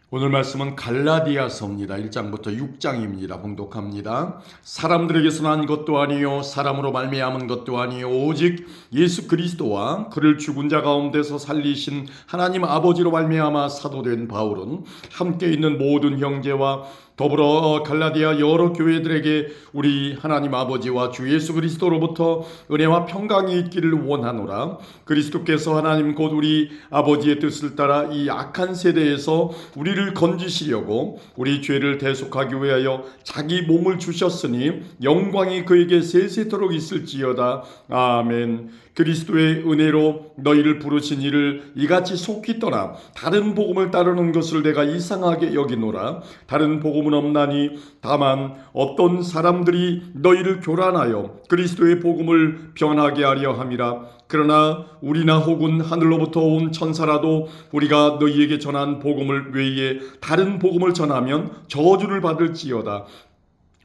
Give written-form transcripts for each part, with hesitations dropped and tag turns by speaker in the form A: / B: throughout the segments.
A: 오늘 말씀은 갈라디아서입니다. 1장부터 6장입니다. 봉독합니다. 사람들에게서 난 것도 아니요 사람으로 말미암은 것도 아니요 오직 예수 그리스도와 그를 죽은 자 가운데서 살리신 하나님 아버지로 말미암아 사도된 바울은 함께 있는 모든 형제와 더불어 갈라디아 여러 교회들에게 우리 하나님 아버지와 주 예수 그리스도로부터 은혜와 평강이 있기를 원하노라. 그리스도께서 하나님 곧 우리 아버지의 뜻을 따라 이 악한 세대에서 우리를 건지시려고 우리 죄를 대속하기 위하여 자기 몸을 주셨으니 영광이 그에게 세세토록 있을지어다. 아멘. 그리스도의 은혜로 너희를 부르신 이를 이같이 속히 떠나 다른 복음을 따르는 것을 내가 이상하게 여기노라. 다른 복음은 없나니 다만 어떤 사람들이 너희를 교란하여 그리스도의 복음을 변하게 하려 함이라. 그러나 우리나 혹은 하늘로부터 온 천사라도 우리가 너희에게 전한 복음을 외에 다른 복음을 전하면 저주를 받을지어다.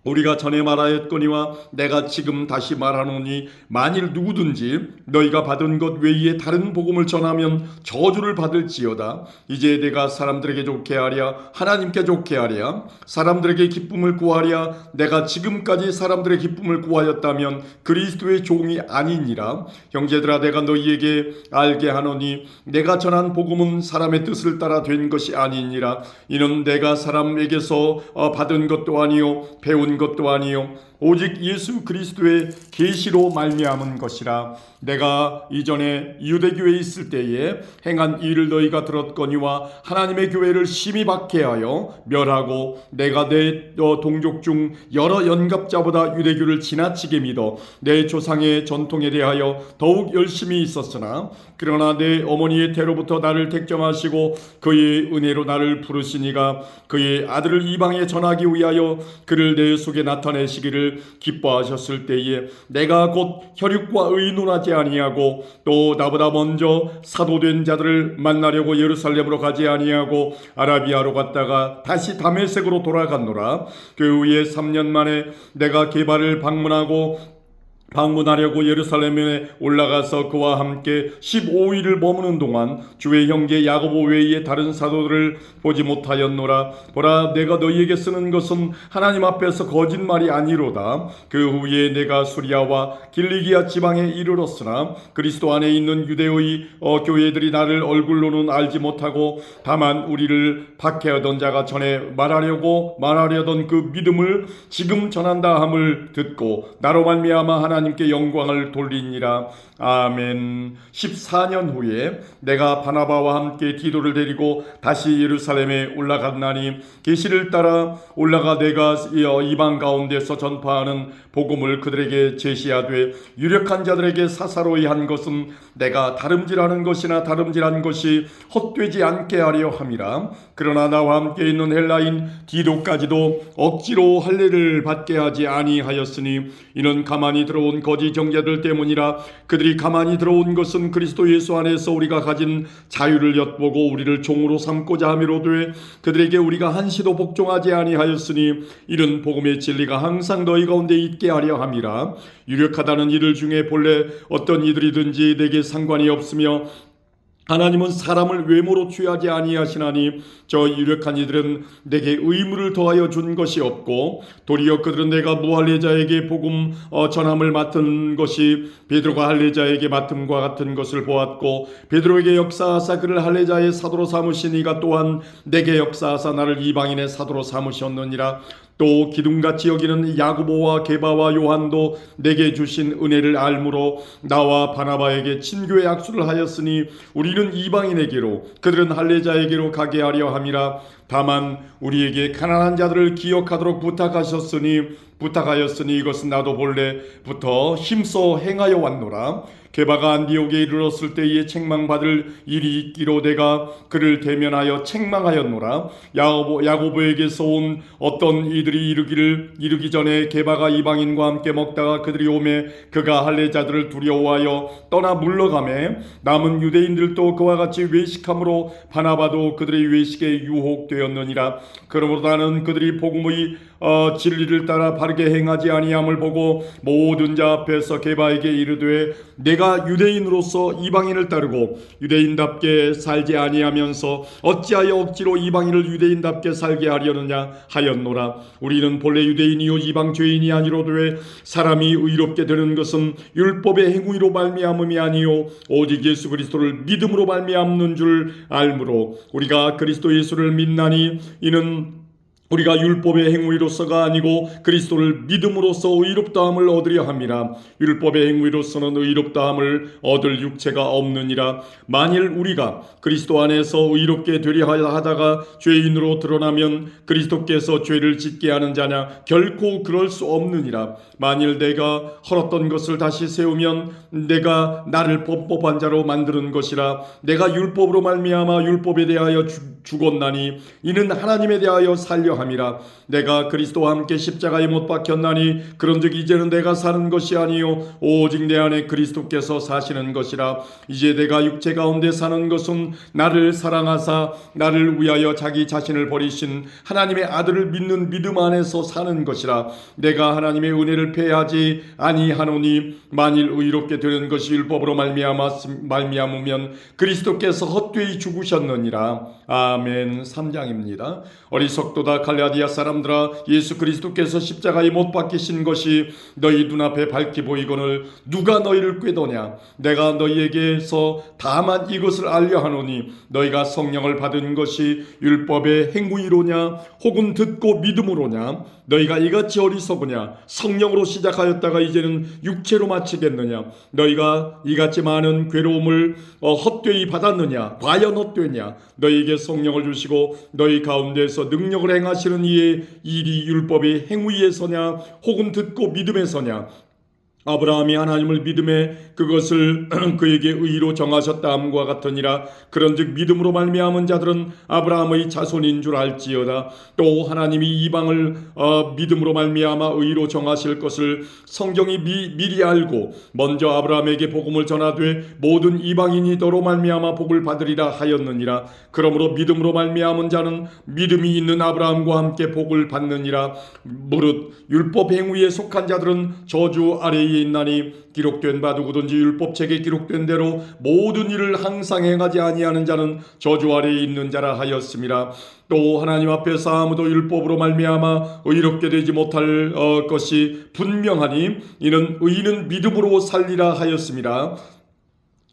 A: 우리가 전에 말하였거니와 내가 지금 다시 말하노니 만일 누구든지 너희가 받은 것 외에 다른 복음을 전하면 저주를 받을지어다. 이제 내가 사람들에게 좋게 하랴 하나님께 좋게 하랴 사람들에게 기쁨을 구하랴 내가 지금까지 사람들의 기쁨을 구하였다면 그리스도의 종이 아니니라. 형제들아 내가 너희에게 알게 하노니 내가 전한 복음은 사람의 뜻을 따라 된 것이 아니니라. 이는 내가 사람에게서 받은 것도 아니요 배운 것도 아니요 오직 예수 그리스도의 계시로 말미암은 것이라. 내가 이전에 유대교회에 있을 때에 행한 일을 너희가 들었거니와 하나님의 교회를 심히 박해하여 멸하고 내가 내 동족 중 여러 연갑자보다 유대교를 지나치게 믿어 내 조상의 전통에 대하여 더욱 열심히 있었으나 그러나 내 어머니의 태로부터 나를 택정하시고 그의 은혜로 나를 부르시니가 그의 아들을 이방에 전하기 위하여 그를 내 속에 나타내시기를 기뻐하셨을 때에 내가 곧 혈육과 의논하지 아니하고 또 나보다 먼저 사도된 자들을 만나려고 예루살렘으로 가지 아니하고 아라비아로 갔다가 다시 다메섹으로 돌아갔노라. 그 후에 3년 만에 내가 게바를 방문하려고 예루살렘에 올라가서 그와 함께 15일을 머무는 동안 주의 형제 야고보 외에 다른 사도들을 보지 못하였노라. 보라 내가 너희에게 쓰는 것은 하나님 앞에서 거짓말이 아니로다. 그 후에 내가 수리아와 길리기아 지방에 이르렀으나 그리스도 안에 있는 유대의 교회들이 나를 얼굴로는 알지 못하고 다만 우리를 박해하던 자가 전에 말하려던 그 믿음을 지금 전한다 함을 듣고 나로 말미암아 하나님께 영광을 돌리니라. 아멘. 14년 후에 내가 바나바와 함께 디도를 데리고 다시 예루살렘에 올라갔나니 계시를 따라 올라가 내가 이방 가운데서 전파하는 복음을 그들에게 제시하되 유력한 자들에게 사사로이 한 것은 내가 다름질하는 것이나 다름질한 것이 헛되지 않게 하려 함이라. 그러나 나와 함께 있는 헬라인 디도까지도 억지로 할례를 받게 하지 아니하였으니 이는 가만히 들어온 거짓 정죄들 때문이라. 그들이 가만히 들어온 것은 그리스도 예수 안에서 우리가 가진 자유를 엿보고 우리를 종으로 삼고자 함이로되 그들에게 우리가 한시도 복종하지 아니하였으니 이런 복음의 진리가 항상 너희 가운데 있게 하려 함이라. 유력하다는 이들 중에 본래 어떤 이들이든지 내게 상관이 없으며 하나님은 사람을 외모로 취하지 아니하시나니 저 유력한 이들은 내게 의무를 더하여 준 것이 없고 도리어 그들은 내가 무할례자에게 복음 전함을 맡은 것이 베드로가 할례자에게 맡음과 같은 것을 보았고 베드로에게 역사하사 그를 할례자의 사도로 삼으시니가 또한 내게 역사하사 나를 이방인의 사도로 삼으셨느니라. 또 기둥같이 여기는 야고보와 게바와 요한도 내게 주신 은혜를 알므로 나와 바나바에게 친교의 약수를 하였으니 우리는 이방인에게로 그들은 할례자에게로 가게 하려 함이라. 다만 우리에게 가난한 자들을 기억하도록 부탁하였으니 이것은 나도 본래부터 힘써 행하여 왔노라. 게바가 안디옥에 이르렀을 때에 책망받을 일이 있기로 내가 그를 대면하여 책망하였노라. 야고보에게서 온 어떤 이들이 이르기 전에 게바가 이방인과 함께 먹다가 그들이 오매 그가 할례자들을 두려워하여 떠나 물러가매 남은 유대인들도 그와 같이 외식함으로 바나바도 그들의 외식에 유혹되었느니라. 그러므로 나는 그들이 복음의 진리를 따라 바르게 행하지 아니함을 보고 모든 자 앞에서 게바에게 이르되 내가 유대인으로서 이방인을 따르고 유대인답게 살지 아니하면서 어찌하여 억지로 이방인을 유대인답게 살게 하려느냐 하였노라. 우리는 본래 유대인이요 이방 죄인이 아니로되 사람이 의롭게 되는 것은 율법의 행위로 말미암음이 아니요 오직 예수 그리스도를 믿음으로 말미암는 줄 알므로 우리가 그리스도 예수를 믿나니 이는 우리가 율법의 행위로서가 아니고 그리스도를 믿음으로써 의롭다함을 얻으려 함이라. 율법의 행위로서는 의롭다함을 얻을 육체가 없느니라. 만일 우리가 그리스도 안에서 의롭게 되려 하다가 죄인으로 드러나면 그리스도께서 죄를 짓게 하는 자냐? 결코 그럴 수 없느니라. 만일 내가 헐었던 것을 다시 세우면 내가 나를 범법한 자로 만드는 것이라. 내가 율법으로 말미암아 율법에 대하여 죽었나니 이는 하나님에 대하여 살려 함이라. 내가 그리스도와 함께 십자가에 못 박혔나니 그런즉 이제는 내가 사는 것이 아니요 오직 내 안에 그리스도께서 사시는 것이라. 이제 내가 육체 가운데 사는 것은 나를 사랑하사 나를 위하여 자기 자신을 버리신 하나님의 아들을 믿는 믿음 안에서 사는 것이라. 내가 하나님의 은혜를 패하지 아니하노니 만일 의롭게 되는 것이 율법으로 말미암으면 그리스도께서 헛되이 죽으셨느니라. 아멘. 3장입니다. 어리석도다 갈라디아 사람들아, 예수 그리스도께서 십자가에 못 박히신 것이 너희 눈앞에 밝히 보이거늘 누가 너희를 꾀도냐? 내가 너희에게서 다만 이것을 알려 하노니 너희가 성령을 받은 것이 율법의 행위로냐 혹은 듣고 믿음으로냐? 너희가 이같이 어리석으냐? 성령으로 시작하였다가 이제는 육체로 마치겠느냐? 너희가 이같이 많은 괴로움을 헛되이 받았느냐? 과연 헛되냐? 너희에게 성령을 주시고 너희 가운데서 능력을 행하시는 이의 일이 율법의 행위에서냐 혹은 듣고 믿음에서냐? 아브라함이 하나님을 믿음에 그것을 그에게 의로 정하셨다함과 같으니라. 그런즉 믿음으로 말미암은 자들은 아브라함의 자손인 줄 알지어다. 또 하나님이 이방을 믿음으로 말미암아 의로 정하실 것을 성경이 미리 알고 먼저 아브라함에게 복음을 전하되 모든 이방인이 너로 말미암아 복을 받으리라 하였느니라. 그러므로 믿음으로 말미암은 자는 믿음이 있는 아브라함과 함께 복을 받느니라. 무릇 율법 행위에 속한 자들은 저주 아래에 있나니 기록된 바 누구든지 율법책에 기록된 대로 모든 일을 항상 행하지 아니하는 자는 저주 아래에 있는 자라 하였음이라. 또 하나님 앞에서 아무도 율법으로 말미암아 의롭게 되지 못할 것이 분명하니 이는 의인은 믿음으로 살리라 하였음이라.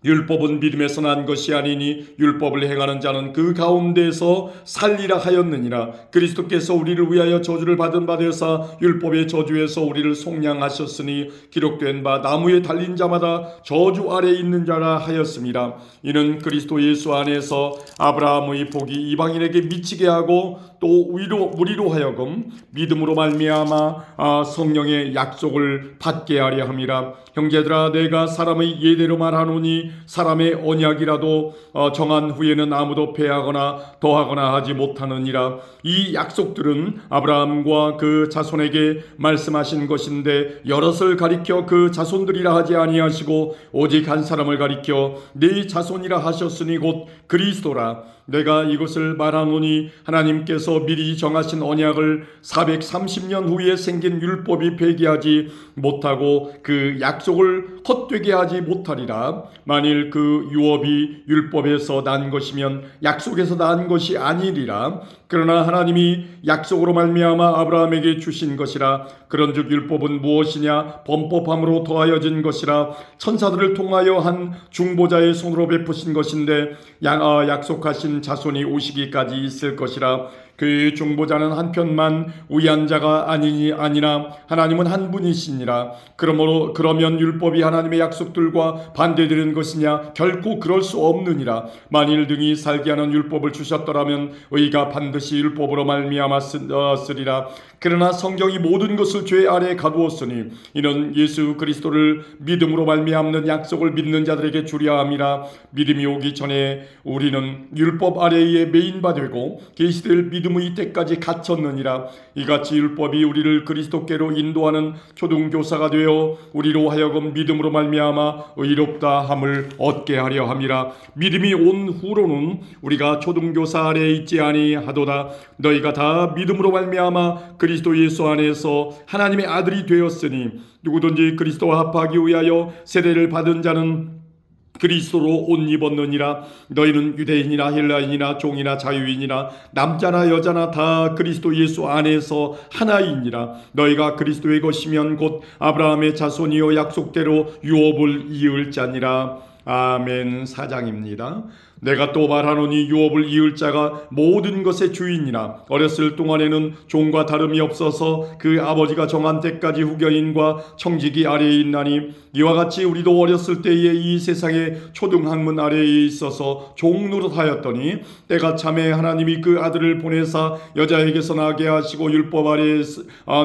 A: 율법은 믿음에서 난 것이 아니니 율법을 행하는 자는 그 가운데서 살리라 하였느니라. 그리스도께서 우리를 위하여 저주를 받은 바 되사 율법의 저주에서 우리를 속량하셨으니 기록된 바 나무에 달린 자마다 저주 아래에 있는 자라 하였습니다. 이는 그리스도 예수 안에서 아브라함의 복이 이방인에게 미치게 하고 또 우리로 하여금 믿음으로 말미암아 성령의 약속을 받게 하려 함이라. 형제들아, 내가 사람의 예대로 말하노니 사람의 언약이라도 정한 후에는 아무도 패하거나 더하거나 하지 못하느니라. 이 약속들은 아브라함과 그 자손에게 말씀하신 것인데 여럿을 가리켜 그 자손들이라 하지 아니하시고 오직 한 사람을 가리켜 네 자손이라 하셨으니 곧 그리스도라. 내가 이것을 말하노니 하나님께서 미리 정하신 언약을 430년 후에 생긴 율법이 폐기하지 못하고 그 약속을 헛되게 하지 못하리라. 만일 그 유업이 율법에서 난 것이면 약속에서 난 것이 아니리라. 그러나 하나님이 약속으로 말미암아 아브라함에게 주신 것이라. 그런즉 율법은 무엇이냐? 범법함으로 더하여진 것이라. 천사들을 통하여 한 중보자의 손으로 베푸신 것인데 약속하신 자손이 오시기까지 있을 것이라. 그 중보자는 한편만 위한 자가 아니나 하나님은 한 분이시니라. 그러면 율법이 하나님의 약속들과 반대되는 것이냐? 결코 그럴 수 없느니라. 만일 등이 살게 하는 율법을 주셨더라면 의가 반드시 율법으로 말미암았으리라. 그러나 성경이 모든 것을 죄 아래에 가두었으니 이는 예수 그리스도를 믿음으로 말미암는 약속을 믿는 자들에게 주려 함이라. 믿음이 오기 전에 우리는 율법 아래에 매인 바 되고 계시될 믿음 믿음의 이때까지 갇혔느니라. 이같이 율법이 우리를 그리스도께로 인도하는 초등교사가 되어 우리로 하여금 믿음으로 말미암아 의롭다 함을 얻게 하려 함이라. 믿음이 온 후로는 우리가 초등교사 아래에 있지 아니하도다. 너희가 다 믿음으로 말미암아 그리스도 예수 안에서 하나님의 아들이 되었으니 누구든지 그리스도와 합하기 위하여 세례를 받은 자는 그리스도로 옷 입었느니라. 너희는 유대인이나 헬라인이나 종이나 자유인이나 남자나 여자나 다 그리스도 예수 안에서 하나이니라. 너희가 그리스도의 것이면 곧 아브라함의 자손이요 약속대로 유업을 이을 자니라. 아멘. 4장입니다. 내가 또 말하노니 유업을 이을 자가 모든 것의 주인이라. 어렸을 동안에는 종과 다름이 없어서 그 아버지가 정한 때까지 후견인과 청지기 아래에 있나니 이와 같이 우리도 어렸을 때에 이 세상의 초등학문 아래에 있어서 종 노릇하였더니 때가 참에 하나님이 그 아들을 보내사 여자에게서 나게 하시고 율법 아래에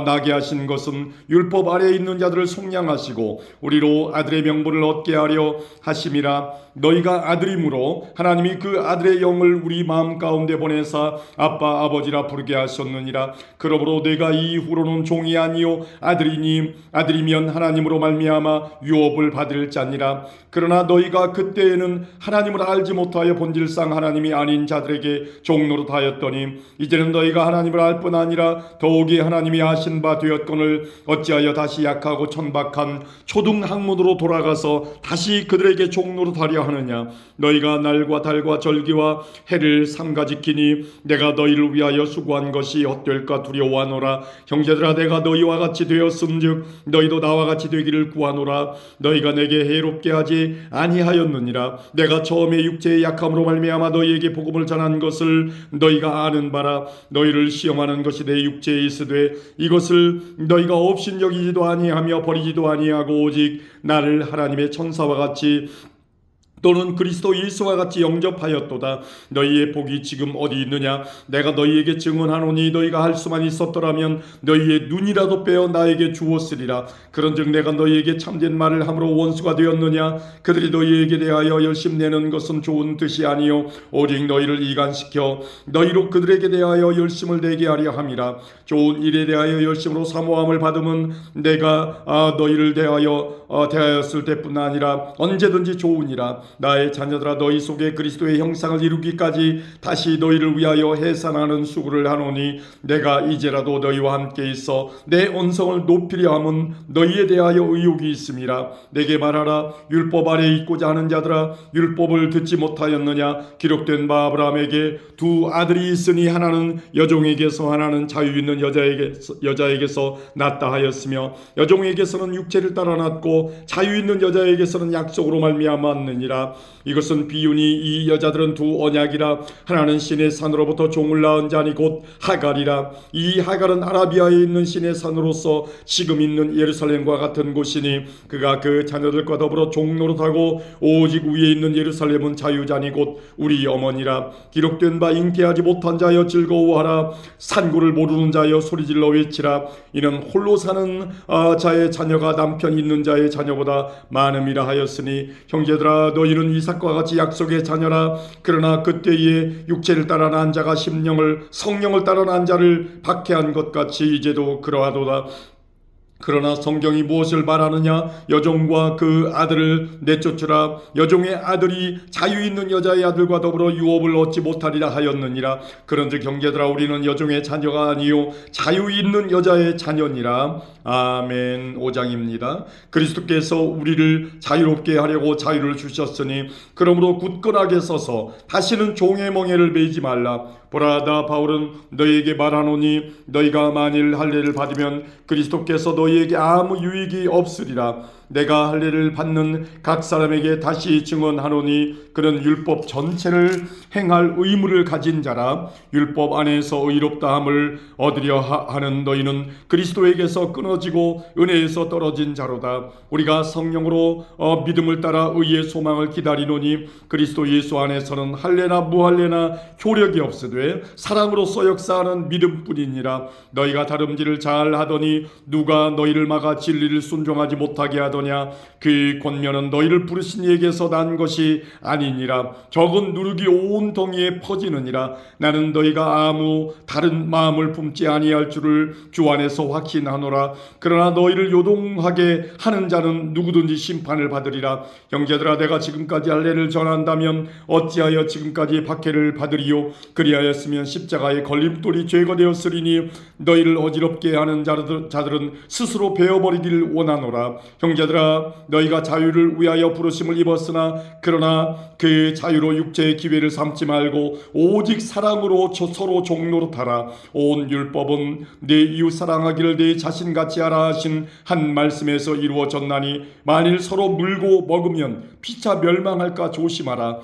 A: 나게 하신 것은 율법 아래에 있는 자들을 속량하시고 우리로 아들의 명분을 얻게 하려 하심이라. 너희가 아들이므로 하나님이 그 아들의 영을 우리 마음 가운데 보내사 아빠 아버지라 부르게 하셨느니라. 그러므로 내가 이후로는 종이 아니요 아들이면 하나님으로 말미암아 유업을 받을 자니라. 그러나 너희가 그때에는 하나님을 알지 못하여 본질상 하나님이 아닌 자들에게 종노릇하였더니 이제는 너희가 하나님을 알 뿐 아니라 더욱이 하나님이 아신 바 되었거늘 어찌하여 다시 약하고 천박한 초등학문으로 돌아가서 다시 그들에게 종노릇하려 하느냐. 너희가 날과 달과 절기와 해를 삼가 지키니 내가 너희를 위하여 수고한 것이 헛될까 두려워하노라. 형제들아, 내가 너희와 같이 되었음즉 너희도 나와 같이 되기를 구하노라. 너희가 내게 해롭게 하지 아니하였느니라. 내가 처음에 육체의 약함으로 말미암아 너희에게 복음을 전한 것을 너희가 아는 바라. 너희를 시험하는 것이 내 육체에 있으되 이것을 너희가 업신여기지도 아니하며 버리지도 아니하고 오직 나를 하나님의 천사와 같이 또는 그리스도 예수와 같이 영접하였도다. 너희의 복이 지금 어디 있느냐? 내가 너희에게 증언하노니 너희가 할 수만 있었더라면 너희의 눈이라도 빼어 나에게 주었으리라. 그런즉 내가 너희에게 참된 말을 함으로 원수가 되었느냐? 그들이 너희에게 대하여 열심내는 것은 좋은 뜻이 아니요 오직 너희를 이간시켜 너희로 그들에게 대하여 열심을 내게 하려 함이라. 좋은 일에 대하여 열심으로 사모함을 받음은 내가 너희를 대하였을 때뿐 아니라 언제든지 좋으니라. 나의 자녀들아, 너희 속에 그리스도의 형상을 이루기까지 다시 너희를 위하여 해산하는 수고를 하노니 내가 이제라도 너희와 함께 있어 내 언성을 높이려 함은 너희에 대하여 의욕이 있음이라. 내게 말하라. 율법 아래에 있고자 하는 자들아, 율법을 듣지 못하였느냐? 기록된 바 아브라함에게 두 아들이 있으니 하나는 여종에게서 하나는 자유 있는 여자에게서 낳다 하였으며 여종에게서는 육체를 따라 낳고 자유 있는 여자에게서는 약속으로 말미암았느니라. 이것은 비유니 이 여자들은 두 언약이라. 하나는 신의 산으로부터 종을 낳은 자니 곧 하갈이라. 이 하갈은 아라비아에 있는 신의 산으로서 지금 있는 예루살렘과 같은 곳이니 그가 그 자녀들과 더불어 종노릇하고 오직 위에 있는 예루살렘은 자유자니 곧 우리 어머니라. 기록된 바 잉태하지 못한 자여 즐거워하라. 산고를 모르는 자여 소리질러 외치라. 이는 홀로 사는 자의 자녀가 남편 있는 자의 자녀보다 많음이라 하였으니 형제들아, 너희는 이삭과 같이 약속의 자녀라. 그러나 그때에 육체를 따라 난 자가 성령을 따라 난 자를 박해한 것 같이 이제도 그러하도다. 그러나 성경이 무엇을 말하느냐? 여종과 그 아들을 내쫓으라. 여종의 아들이 자유 있는 여자의 아들과 더불어 유업을 얻지 못하리라 하였느니라. 그런즉 형제들아, 우리는 여종의 자녀가 아니요 자유 있는 여자의 자녀니라. 아멘. 5장입니다. 그리스도께서 우리를 자유롭게 하려고 자유를 주셨으니 그러므로 굳건하게 서서 다시는 종의 멍에를 매지 말라. 보라, 나 바울은 너희에게 말하노니 너희가 만일 할례를 받으면 그리스도께서 너희에게 아무 유익이 없으리라. 내가 할례를 받는 각 사람에게 다시 증언하노니 그는 율법 전체를 행할 의무를 가진 자라. 율법 안에서 의롭다함을 얻으려 하는 너희는 그리스도에게서 끊어지고 은혜에서 떨어진 자로다. 우리가 성령으로 믿음을 따라 의의 소망을 기다리노니 그리스도 예수 안에서는 할례나 무할례나 효력이 없으되 아니하되 사랑으로서 역사하는 믿음뿐이니라. 너희가 다름질을 잘 하더니 누가 너희를 막아 진리를 순종하지 못하게 하더냐. 그 권면은 너희를 부르신 이에게서 난 것이 아니니라. 적은 누룩이 온 덩이에 퍼지느니라. 나는 너희가 아무 다른 마음을 품지 아니할 줄을 주 안에서 확신하노라. 그러나 너희를 요동하게 하는 자는 누구든지 심판을 받으리라. 형제들아, 내가 지금까지 할례를 전한다면 어찌하여 지금까지 박해를 받으리요. 그리하였으면 십자가의 걸림돌이 죄가 되었으리니 너희를 어지럽게 하는 자들은 스스로 베어버리기를 원하노라. 형제들아, 너희가 자유를 위하여 부르심을 입었으나 그러나 그 자유로 육체의 기회를 삼지 말고 오직 사랑으로 서로 종노릇하라. 온 율법은 내 이웃 사랑하기를 내 자신같이 하라 하신 한 말씀에서 이루어졌나니 만일 서로 물고 먹으면 피차 멸망할까 조심하라.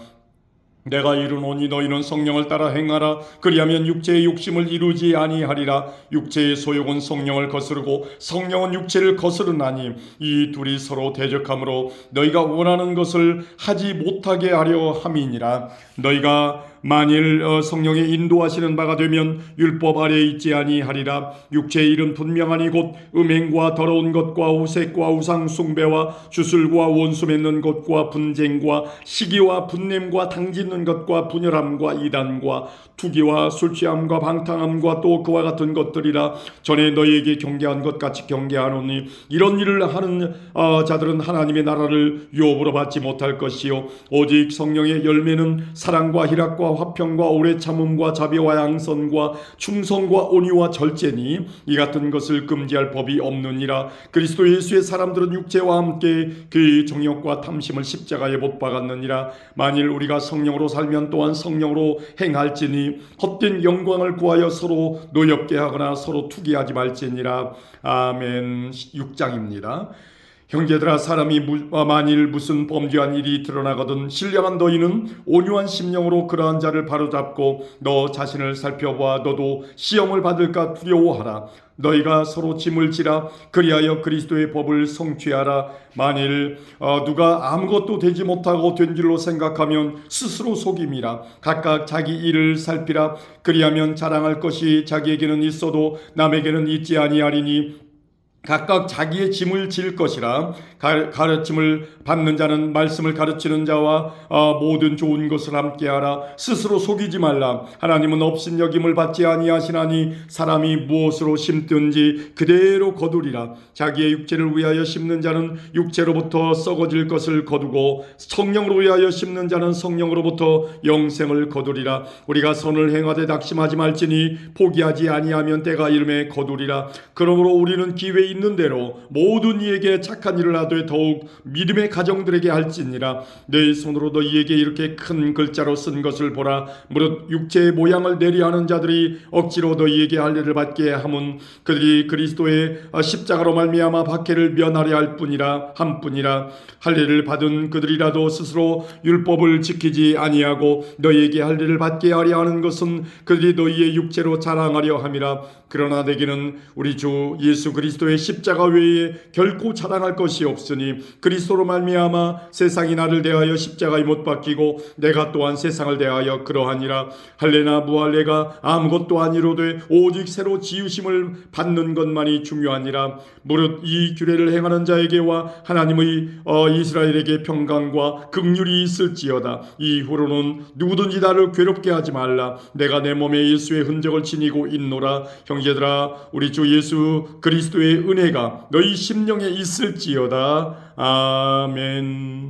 A: 내가 이르노니 너희는 성령을 따라 행하라. 그리하면 육체의 욕심을 이루지 아니하리라. 육체의 소욕은 성령을 거스르고 성령은 육체를 거스르나니 이 둘이 서로 대적하므로 너희가 원하는 것을 하지 못하게 하려 함이니라. 너희가 만일 성령의 인도하시는 바가 되면 율법 아래에 있지 아니하리라. 육체의 일은 분명하니 곧 음행과 더러운 것과 우색과 우상 숭배와 주술과 원수 맺는 것과 분쟁과 시기와 분냄과 당짓는 것과 분열함과 이단과 투기와 술취함과 방탕함과 또 그와 같은 것들이라. 전에 너희에게 경계한 것 같이 경계하노니 이런 일을 하는 자들은 하나님의 나라를 유업으로 받지 못할 것이요 오직 성령의 열매는 사랑과 희락과 화평과 오래 참음과 자비와 양선과 충성과 온유와 절제니 이 같은 것을 금지할 법이 없느니라. 그리스도 예수의 사람들은 육체와 함께 그 정욕과 탐심을 십자가에 못 박았느니라. 만일 우리가 성령으로 살면 또한 성령으로 행할지니 헛된 영광을 구하여 서로 노엽게 하거나 서로 투기하지 말지니라. 아멘. 6장입니다. 형제들아, 사람이 만일 무슨 범죄한 일이 드러나거든 신령한 너희는 온유한 심령으로 그러한 자를 바로잡고 너 자신을 살펴보아 너도 시험을 받을까 두려워하라. 너희가 서로 짐을 지라. 그리하여 그리스도의 법을 성취하라. 만일 누가 아무것도 되지 못하고 된 줄로 생각하면 스스로 속임이라. 각각 자기 일을 살피라. 그리하면 자랑할 것이 자기에게는 있어도 남에게는 있지 아니하리니 각각 자기의 짐을 질 것이라. 가르침을 받는 자는 말씀을 가르치는 자와 모든 좋은 것을 함께하라. 스스로 속이지 말라. 하나님은 업신여김을 받지 아니하시나니 사람이 무엇으로 심든지 그대로 거두리라. 자기의 육체를 위하여 심는 자는 육체로부터 썩어질 것을 거두고 성령으로 위하여 심는 자는 성령으로부터 영생을 거두리라. 우리가 선을 행하되 낙심하지 말지니 포기하지 아니하면 때가 이름에 거두리라. 그러므로 우리는 기회 있는 대로 모든 이에게 착한 일을 하되 더욱 믿음의 가정들에게 할지니라. 내 손으로 너희에게 이렇게 큰 글자로 쓴 것을 보라. 무릇 육체의 모양을 내리하는 자들이 억지로 너희에게 할례를 받게 함은 그들이 그리스도의 십자가로 말미암아 박해를 면하려 할 뿐이라 함뿐이라. 할례를 받은 그들이라도 스스로 율법을 지키지 아니하고 너희에게 할례를 받게 하려 하는 것은 그들이 너희의 육체로 자랑하려 함이라. 그러나 내게는 우리 주 예수 그리스도의 십자가 외에 결코 자랑할 것이 없으니 그리스도로 말미암아 세상이 나를 대하여 십자가에 못 박히고 내가 또한 세상을 대하여 그러하니라. 할례나 무할례가 아무것도 아니로되 오직 새로 지으심을 받는 것만이 중요하니라. 무릇 이 규례를 행하는 자에게와 하나님의 이스라엘에게 평강과 긍휼이 있을지어다. 이후로는 누구든지 나를 괴롭게 하지 말라. 내가 내 몸에 예수의 흔적을 지니고 있노라. 형제들아, 우리 주 예수 그리스도의 은혜가 너희 심령에 있을지어다. 아멘.